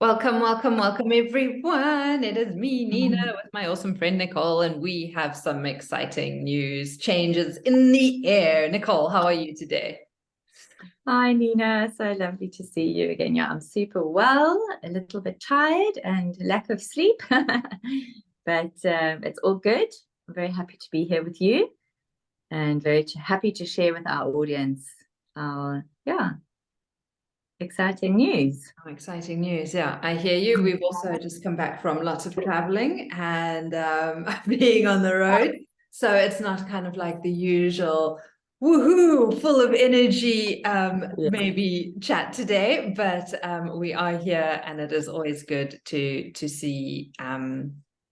Welcome, welcome, welcome, everyone. It is me, Nina, with my awesome friend Nicole, and we have some exciting news, changes in the air. Nicole, how are you today? Hi, Nina. So lovely to see you again. Yeah, I'm super well, a little bit tired and lack of sleep, but it's all good. I'm very happy to be here with you and very happy to share with our audience our, exciting news. Oh, exciting news. Yeah, I hear you. We've also just come back from lots of traveling and being on the road. So it's not kind of like the usual woohoo, full of energy, maybe chat today, but we are here, and it is always good to see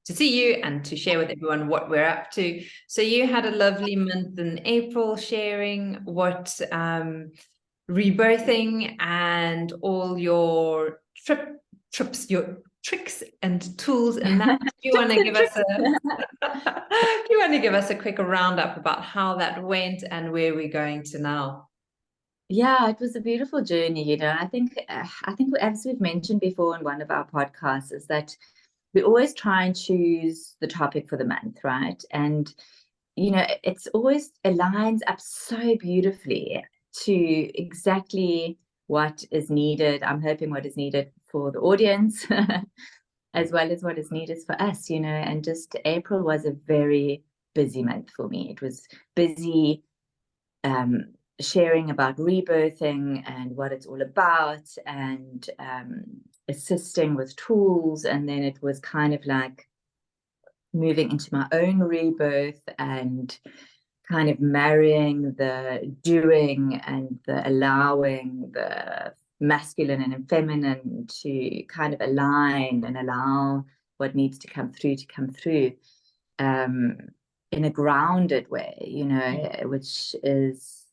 you and to share with everyone what we're up to. So you had a lovely month in April sharing what rebirthing and all your trips, your tricks and tools and that. Do you want to give us a do you want to give us a quick roundup about how that went and where we're going to now? Yeah, it was a beautiful journey. I think as we've mentioned before in one of our podcasts, is that we always try and choose the topic for the month, right? And it's always aligns up so beautifully to exactly what is needed. I'm hoping what is needed for the audience, as well as what is needed for us, and just April was a very busy month for me. It was busy sharing about rebirthing and what it's all about, and assisting with tools. And then it was kind of like moving into my own rebirth and kind of marrying the doing and the allowing, the masculine and feminine to kind of align and allow what needs to come through in a grounded way, which is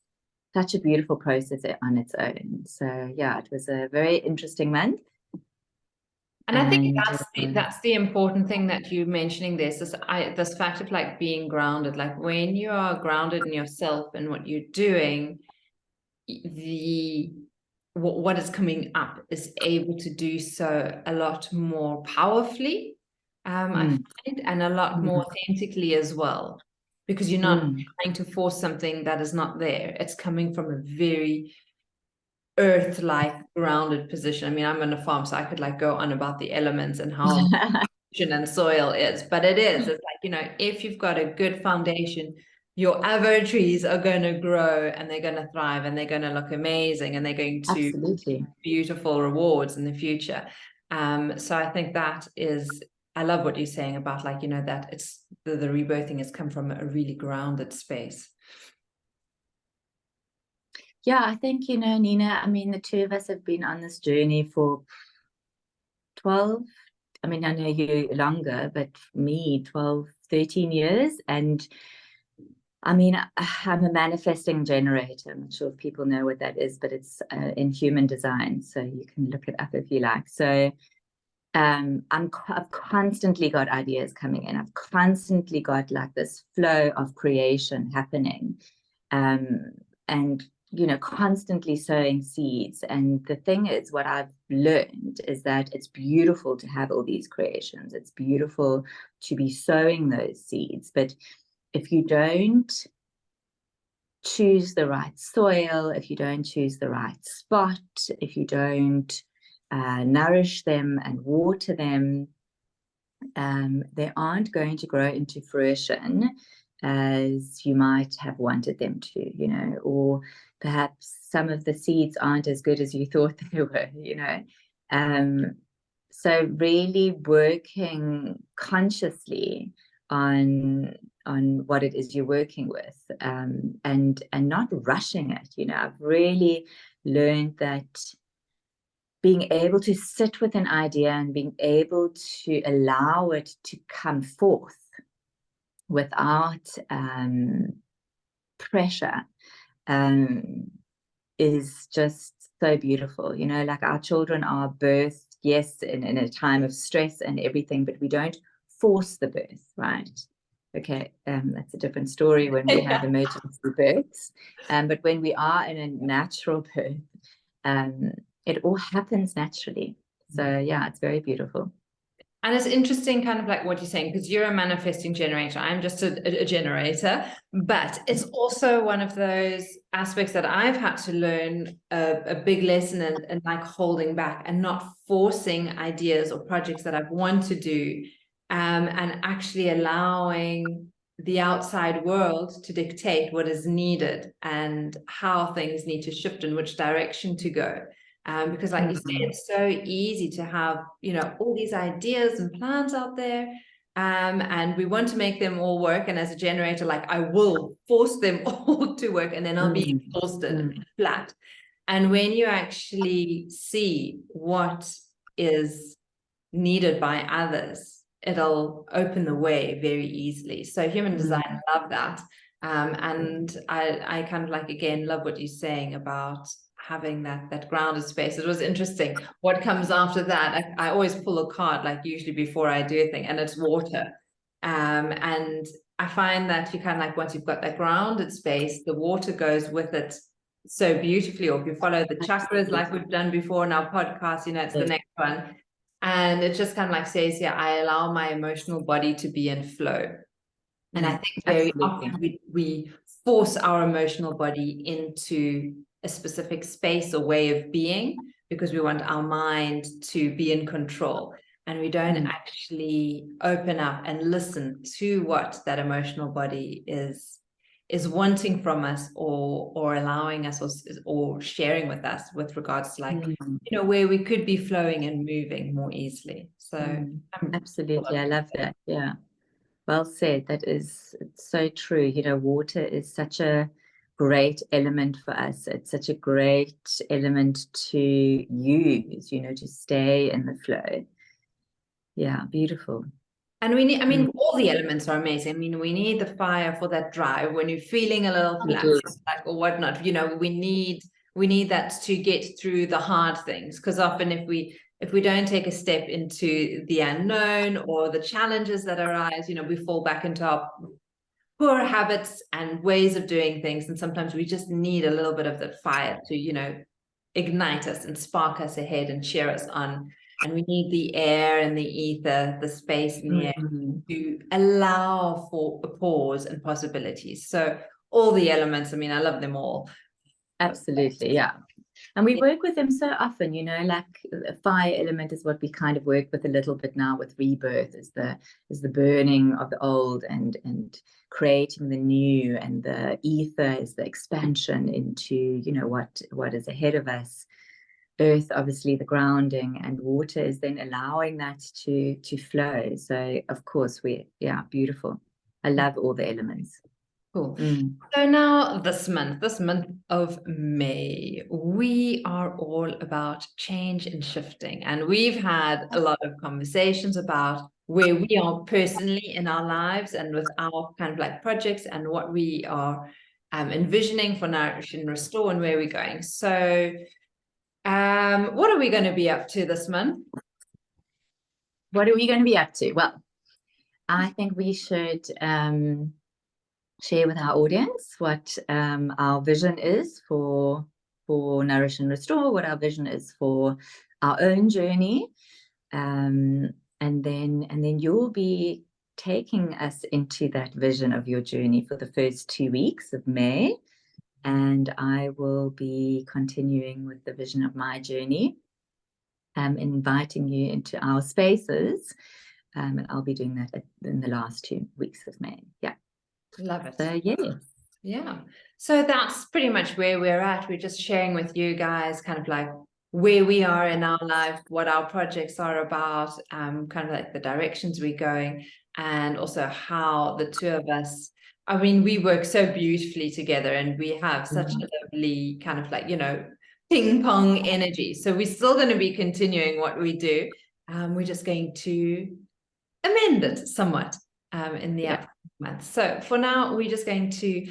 such a beautiful process on its own. So yeah, it was a very interesting month. And I think that's the important thing that you're mentioning. This fact of like being grounded, like when you are grounded in yourself and what you're doing, what is coming up is able to do so a lot more powerfully, I find, and a lot more authentically as well, because you're not trying to force something that is not there. It's coming from a very earth-like grounded position. I mean, I'm on a farm, so I could like go on about the elements and how and soil is, but it's like, if you've got a good foundation, your avocado trees are going to grow and they're going to thrive and they're going to look amazing and they're going to absolutely beautiful rewards in the future. So I think I love what you're saying about like, that it's the rebirthing has come from a really grounded space. Yeah, I think, Nina, I mean, the two of us have been on this journey for 12, I mean, I know you longer, but me, 12, 13 years. And I mean, I'm a manifesting generator. I'm not sure if people know what that is, but it's in human design. So you can look it up if you like. So I've constantly got ideas coming in. I've constantly got like this flow of creation happening. And constantly sowing seeds. And the thing is, what I've learned is that it's beautiful to have all these creations. It's beautiful to be sowing those seeds. But if you don't choose the right soil, if you don't choose the right spot, if you don't nourish them and water them, they aren't going to grow into fruition as you might have wanted them to, or perhaps some of the seeds aren't as good as you thought they were. So really working consciously on what it is you're working with, and not rushing it. I've really learned that being able to sit with an idea and being able to allow it to come forth without pressure is just so beautiful. Like our children are birthed, yes, in a time of stress and everything, but we don't force the birth, right? Okay, that's a different story when we have emergency births. But when we are in a natural birth, it all happens naturally. So yeah, it's very beautiful. And it's interesting kind of like what you're saying, because you're a manifesting generator. I'm just a generator, but it's also one of those aspects that I've had to learn a big lesson in like holding back and not forcing ideas or projects that I want to do, and actually allowing the outside world to dictate what is needed and how things need to shift and which direction to go. Because like you say, it's so easy to have, you know, all these ideas and plans out there, and we want to make them all work. And as a generator, like I will force them all to work, and then I'll be exhausted and flat. And when you actually see what is needed by others, it'll open the way very easily. So human design, love that. And I kind of like, again, love what you're saying about having that grounded space. It was interesting. What comes after that? I always pull a card, like usually before I do a thing, and it's water. And I find that you kind of like, once you've got that grounded space, the water goes with it so beautifully. Or if you follow the chakras like we've done before in our podcast, you know, it's the next one. And it just kind of like says, yeah, I allow my emotional body to be in flow. And I think very often we force our emotional body into a specific space or way of being because we want our mind to be in control. And we don't actually open up and listen to what that emotional body is wanting from us, or allowing us, or sharing with us with regards to like, you know, where we could be flowing and moving more easily. So absolutely, I love that. Yeah. Well said. That is, it's so true. You know, water is such a great element for us. It's such a great element to use, you know, to stay in the flow. Yeah, beautiful. And we need, I mean, all the elements are amazing. I mean, we need the fire for that drive when you're feeling a little flat, like, or whatnot. You know, we need that to get through the hard things. Because often if we don't take a step into the unknown or the challenges that arise, you know, we fall back into our poor habits and ways of doing things. And sometimes we just need a little bit of that fire to, you know, ignite us and spark us ahead and cheer us on. And we need the air and the ether, the space and the air to allow for a pause and possibilities. So all the elements, I mean, I love them all. Absolutely, yeah. And we work with them so often, you know, like the fire element is what we kind of work with a little bit now with rebirth, is the burning of the old and creating the new, and the ether is the expansion into, you know, what is ahead of us. Earth, obviously the grounding, and water is then allowing that to flow. So of course yeah, beautiful. I love all the elements. Cool. So now this month of May, we are all about change and shifting. And we've had a lot of conversations about where we are personally in our lives and with our kind of like projects and what we are envisioning for Nourish and Restore and where we're going. So what are we going to be up to this month? What are we going to be up to? Well, I think we should share with our audience what our vision is for Nourish and Restore, what our vision is for our own journey, and then you'll be taking us into that vision of your journey for the first 2 weeks of May, and I will be continuing with the vision of my journey, inviting you into our spaces, and I'll be doing that in the last 2 weeks of May. Yeah. Love it. So yes. Yeah. So that's pretty much where we're at. We're just sharing with you guys kind of like where we are in our life, what our projects are about, kind of like the directions we're going, and also how the two of us, I mean, we work so beautifully together, and we have such a lovely kind of like, you know, ping pong energy. So we're still going to be continuing what we do. We're just going to amend it somewhat in the upcoming months. So for now, we're just going to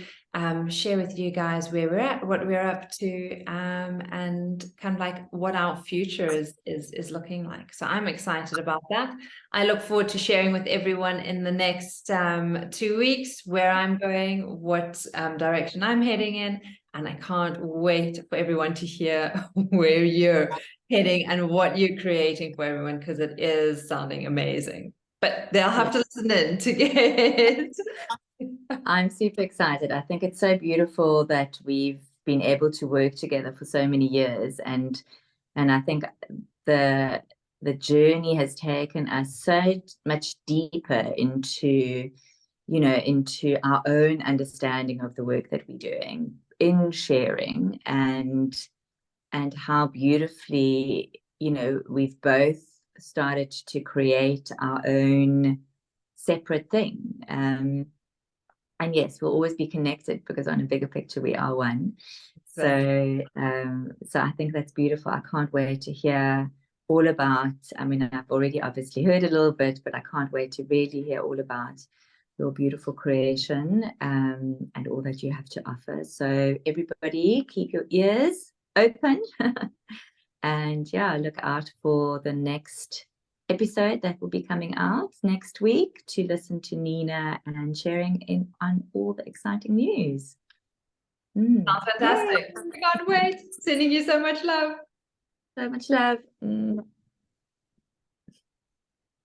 share with you guys where we're at, what we're up to, and kind of like what our future is looking like. So I'm excited about that. I look forward to sharing with everyone in the next 2 weeks where I'm going, what direction I'm heading in, And I can't wait for everyone to hear where you're heading and what you're creating for everyone, because it is sounding amazing. But they'll have to listen in to get. I'm super excited. I think it's so beautiful that we've been able to work together for so many years, and I think the journey has taken us so much deeper into, you know, into our own understanding of the work that we're doing in sharing, and how beautifully, you know, we've both started to create our own separate thing. And yes, we'll always be connected because on a bigger picture we are one. Exactly. So I think that's beautiful. I can't wait to hear all about, I mean, I've already obviously heard a little bit, but I can't wait to really hear all about your beautiful creation, and all that you have to offer. So everybody, keep your ears open and yeah, look out for the next episode that will be coming out next week to listen to Nina and sharing on all the exciting news. Sounds fantastic. I can't wait. Sending you so much love. So much love.